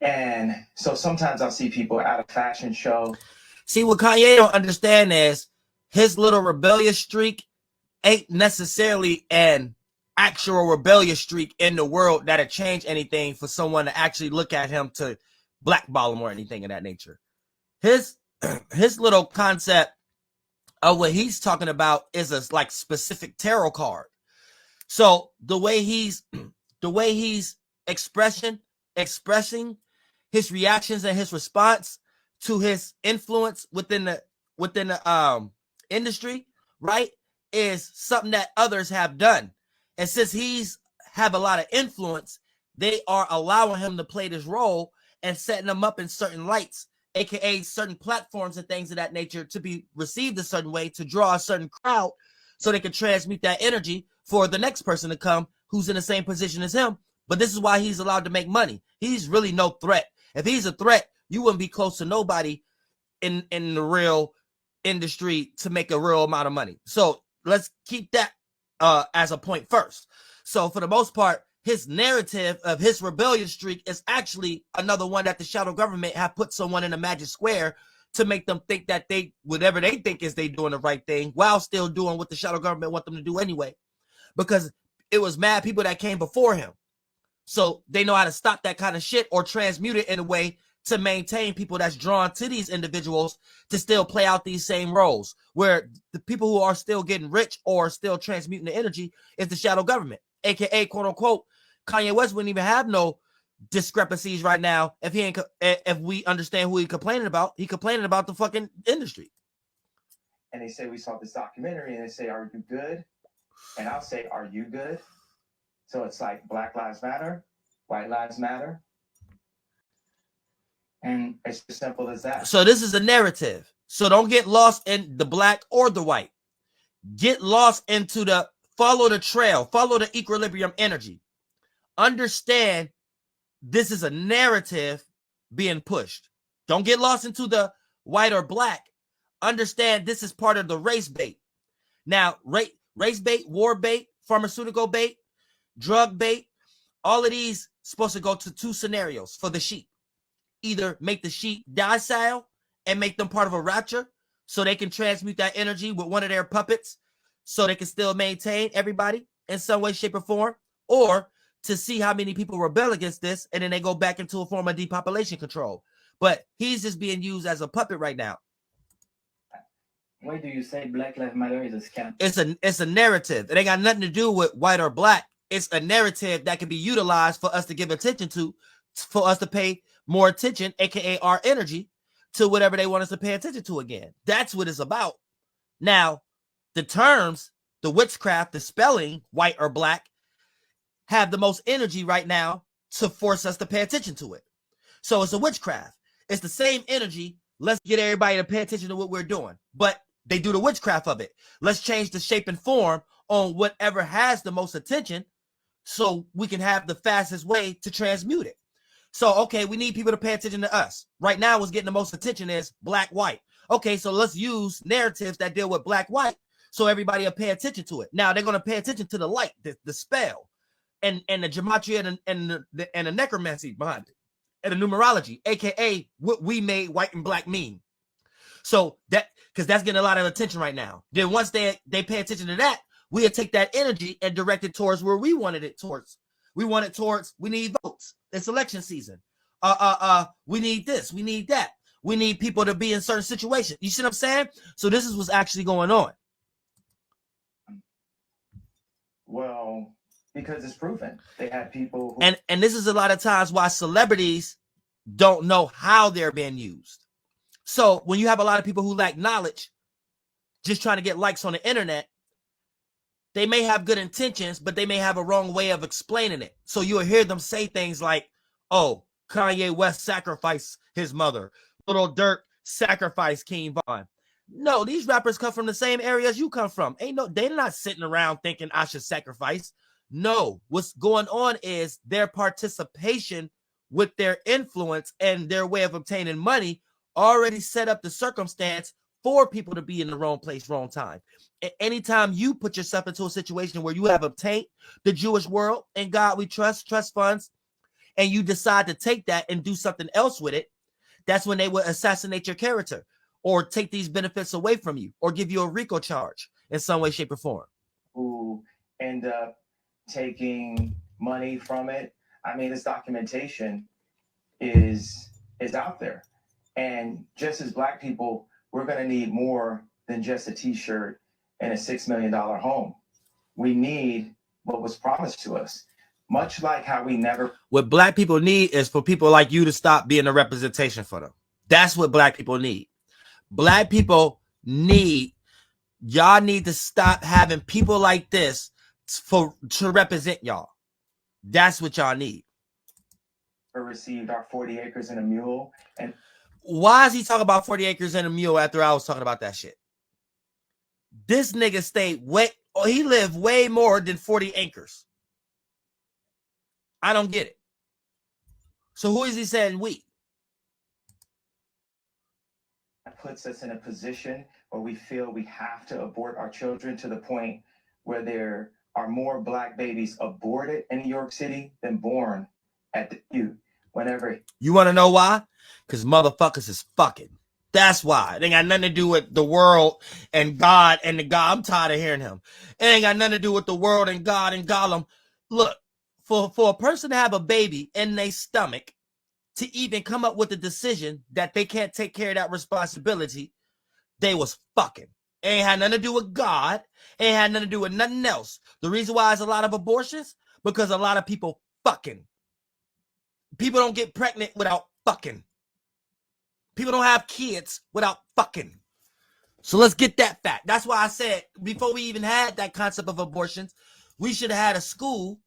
And so sometimes I'll see people at a fashion show. See, what Kanye don't understand is his little rebellious streak ain't necessarily an actual rebellious streak in the world that'll change anything for someone to actually look at him to blackball him or anything of that nature. His little concept of what he's talking about is a like specific tarot card. So the way he's expressing his reactions and his response to his influence within the industry, right, is something that others have done. And since he's have a lot of influence, they are allowing him to play this role and setting him up in certain lights, aka certain platforms and things of that nature, to be received a certain way, to draw a certain crowd so they can transmute that energy for the next person to come who's in the same position as him. But this is why he's allowed to make money. He's really no threat. If he's a threat, you wouldn't be close to nobody in the real industry to make a real amount of money. So let's keep that as a point first. So for the most part, his narrative of his rebellion streak is actually another one that the shadow government have put someone in a magic square to make them think that they, whatever they think is they doing the right thing, while still doing what the shadow government want them to do anyway. Because it was mad people that came before him. So they know how to stop that kind of shit or transmute it in a way to maintain people that's drawn to these individuals to still play out these same roles, where the people who are still getting rich or still transmuting the energy is the shadow government, aka quote unquote Kanye West wouldn't even have no discrepancies right now if he ain't, if we understand who he complaining about. He complaining about the fucking industry. And they say, we saw this documentary, and they say, are you good? And I'll say, are you good? So it's like Black Lives Matter, White Lives Matter. And it's as simple as that. So this is a narrative. So don't get lost in the black or the white. Get lost into the follow the trail, follow the equilibrium energy. Understand this is a narrative being pushed. Don't get lost into the white or black. Understand this is part of the race bait. Now, race bait, war bait, pharmaceutical bait, drug bait, all of these supposed to go to two scenarios for the sheep. Either make the sheep docile and make them part of a rapture so they can transmute that energy with one of their puppets so they can still maintain everybody in some way, shape, or form, or to see how many people rebel against this and then they go back into a form of depopulation control. But he's just being used as a puppet right now. Why do you say Black Lives Matter is a scam? It's a narrative. It ain't got nothing to do with white or black. It's a narrative that can be utilized for us to give attention to, for us to pay more attention, aka our energy, to whatever they want us to pay attention to again. That's what it's about. Now, the terms, the witchcraft, the spelling, white or black, have the most energy right now to force us to pay attention to it. So it's a witchcraft. It's the same energy. Let's get everybody to pay attention to what we're doing. But they do the witchcraft of it. Let's change the shape and form on whatever has the most attention so we can have the fastest way to transmute it. So, okay, we need people to pay attention to us. Right now, what's getting the most attention is black, white. Okay, so let's use narratives that deal with black, white, so everybody will pay attention to it. Now, they're going to pay attention to the light, the spell, and the gematria and the necromancy behind it, and the numerology, aka what we made white and black mean. So that, because that's getting a lot of attention right now. Then once they pay attention to that, we'll take that energy and direct it towards where we wanted it towards. We want it towards, we need votes. It's election season. We need this, we need that. We need people to be in certain situations. You see what I'm saying? So this is what's actually going on. Well, because it's proven. They have people who... And this is a lot of times why celebrities don't know how they're being used. So when you have a lot of people who lack knowledge, just trying to get likes on the internet, they may have good intentions, but they may have a wrong way of explaining it. So you'll hear them say things like, oh, Kanye West sacrificed his mother. Little Durk sacrificed King Von. No, these rappers come from the same areas you come from. They're not sitting around thinking I should sacrifice. No, what's going on is their participation with their influence and their way of obtaining money already set up the circumstance for people to be in the wrong place, wrong time. Anytime you put yourself into a situation where you have obtained the Jewish world and God we trust funds, and you decide to take that and do something else with it, that's when they will assassinate your character or take these benefits away from you or give you a RICO charge in some way, shape, or form. Who end up taking money from it. I mean, this documentation is out there. And just as Black people, we're going to need more than just a t-shirt and a $6 million home. We need what was promised to us. Much like how we never... What Black people need is for people like you to stop being a representation for them. That's what Black people need. Black people need, y'all need to stop having people like this to represent y'all. That's what y'all need. Received our 40 acres and a mule. And why is he talking about 40 acres and a mule after I was talking about that shit? This nigga stayed he lived way more than 40 acres. I don't get it. So who is he saying we? That puts us in a position where we feel we have to abort our children to the point where there are more Black babies aborted in New York City than born at the youth. Whenever you want to know why? Because motherfuckers is fucking. That's why. It ain't got nothing to do with the world and God and the God. I'm tired of hearing him. It ain't got nothing to do with the world and God and Gollum. Look, for a person to have a baby in their stomach, to even come up with the decision that they can't take care of that responsibility, they was fucking. It ain't had nothing to do with God. It ain't had nothing to do with nothing else. The reason why there's a lot of abortions, because a lot of people fucking. People don't get pregnant without fucking. People don't have kids without fucking. So let's get that fact. That's why I said before we even had that concept of abortions, we should have had a school.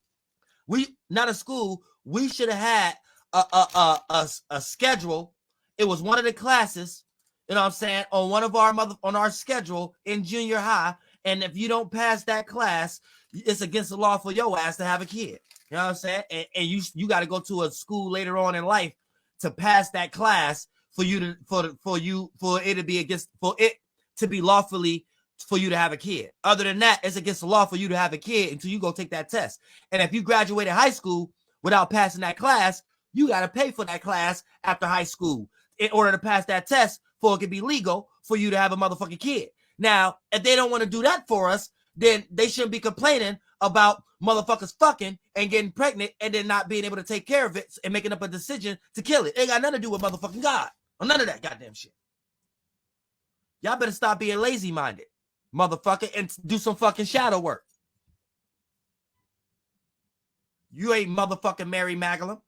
Not a school. We should have had a schedule. It was one of the classes, you know what I'm saying, on one of on our schedule in junior high. And if you don't pass that class, it's against the law for your ass to have a kid. You know what I'm saying? And you got to go to a school later on in life to pass that class for it to be lawfully for you to have a kid. Other than that, it's against the law for you to have a kid until you go take that test. And if you graduated high school without passing that class, you got to pay for that class after high school in order to pass that test for it can be legal for you to have a motherfucking kid. Now, if they don't want to do that for us, then they shouldn't be complaining about motherfuckers fucking and getting pregnant and then not being able to take care of it and making up a decision to kill it. It ain't got nothing to do with motherfucking God or none of that goddamn shit. Y'all better stop being lazy-minded, motherfucker, and do some fucking shadow work. You ain't motherfucking Mary Magdalene.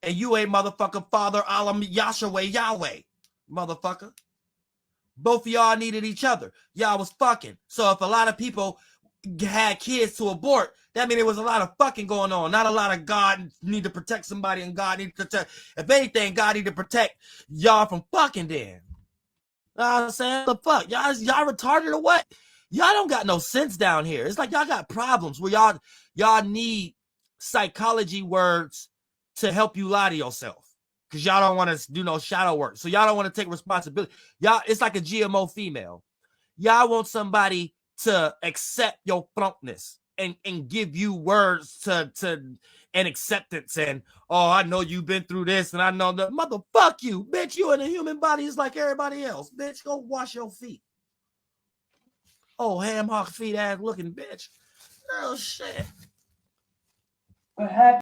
And you ain't motherfucking Father Alam Yahweh, motherfucker. Both of y'all needed each other. Y'all was fucking. So if a lot of people had kids to abort, that means there was a lot of fucking going on. Not a lot of God need to protect somebody and God need to protect. If anything, God need to protect y'all from fucking then. You know what I'm saying? The fuck? Y'all retarded or what? Y'all don't got no sense down here. It's like y'all got problems where y'all need psychology words to help you lie to yourself. Because y'all don't want to do no shadow work. So y'all don't want to take responsibility. Y'all, it's like a GMO female. Y'all want somebody to accept your flunkness and give you words to and acceptance and, oh, I know you've been through this and I know that. Motherfuck you, bitch. You in a human body is like everybody else. Bitch, go wash your feet. Oh, ham hock feet ass looking bitch. Oh, shit. What happened?